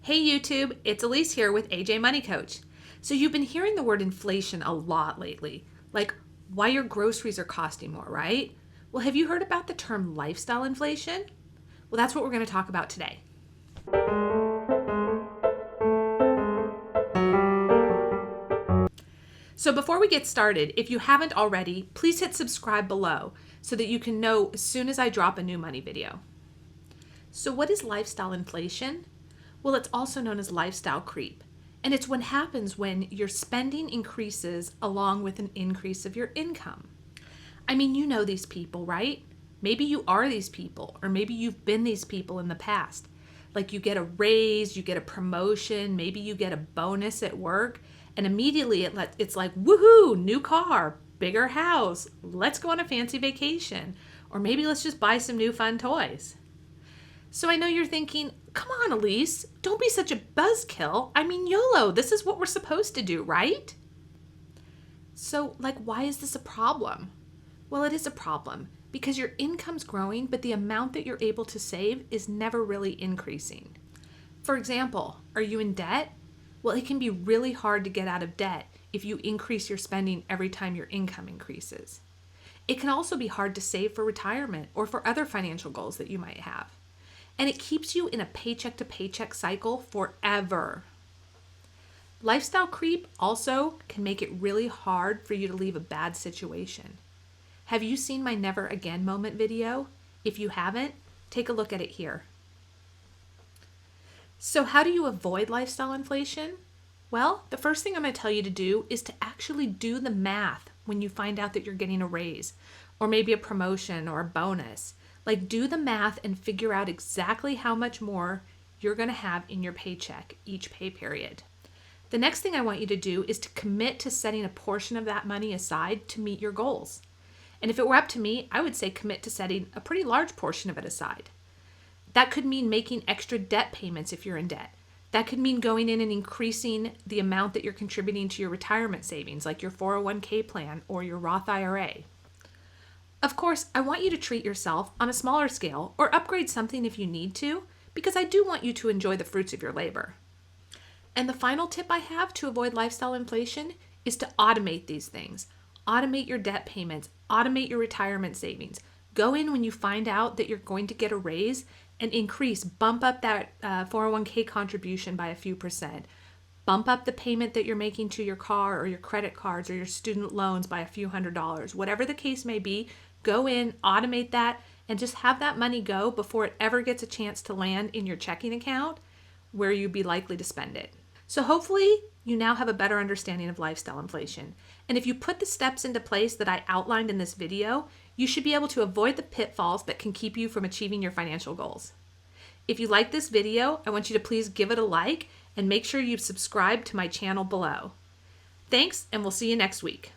Hey YouTube, it's Alise here with AJ Money Coach. So you've been hearing the word inflation a lot lately, like why your groceries are costing more, right? Well, have you heard about the term lifestyle inflation? Well, that's what we're going to talk about today. So before we get started, if you haven't already, please hit subscribe below so that you can know as soon as I drop a new money video. So what is lifestyle inflation? Well, it's also known as lifestyle creep. And it's what happens when your spending increases along with an increase of your income. I mean, you know these people, right? Maybe you are these people, or maybe you've been these people in the past. Like you get a raise, you get a promotion, maybe you get a bonus at work, and immediately it's like, woohoo, new car, bigger house, let's go on a fancy vacation, or maybe let's just buy some new fun toys. So I know you're thinking, come on, Alise, don't be such a buzzkill. I mean, YOLO, this is what we're supposed to do, right? So, why is this a problem? Well, it is a problem because your income's growing, but the amount that you're able to save is never really increasing. For example, are you in debt? Well, it can be really hard to get out of debt if you increase your spending every time your income increases. It can also be hard to save for retirement or for other financial goals that you might have. And it keeps you in a paycheck-to-paycheck cycle forever. Lifestyle creep also can make it really hard for you to leave a bad situation. Have you seen my Never Again moment video? If you haven't, take a look at it here. So how do you avoid lifestyle inflation? Well, the first thing I'm going to tell you to do is to actually do the math when you find out that you're getting a raise or maybe a promotion or a bonus. Do the math and figure out exactly how much more you're going to have in your paycheck each pay period. The next thing I want you to do is to commit to setting a portion of that money aside to meet your goals. And if it were up to me, I would say commit to setting a pretty large portion of it aside. That could mean making extra debt payments if you're in debt. That could mean going in and increasing the amount that you're contributing to your retirement savings, like your 401k plan or your Roth IRA. Of course, I want you to treat yourself on a smaller scale or upgrade something if you need to, because I do want you to enjoy the fruits of your labor. And the final tip I have to avoid lifestyle inflation is to automate these things. Automate your debt payments, automate your retirement savings. Go in when you find out that you're going to get a raise and bump up that 401k contribution by a few percent. Bump up the payment that you're making to your car or your credit cards or your student loans by a few $100s. Whatever the case may be, go in, automate that, and just have that money go before it ever gets a chance to land in your checking account where you'd be likely to spend it. So hopefully you now have a better understanding of lifestyle inflation. And if you put the steps into place that I outlined in this video, you should be able to avoid the pitfalls that can keep you from achieving your financial goals. If you like this video, I want you to please give it a like and make sure you subscribe to my channel below. Thanks, and we'll see you next week.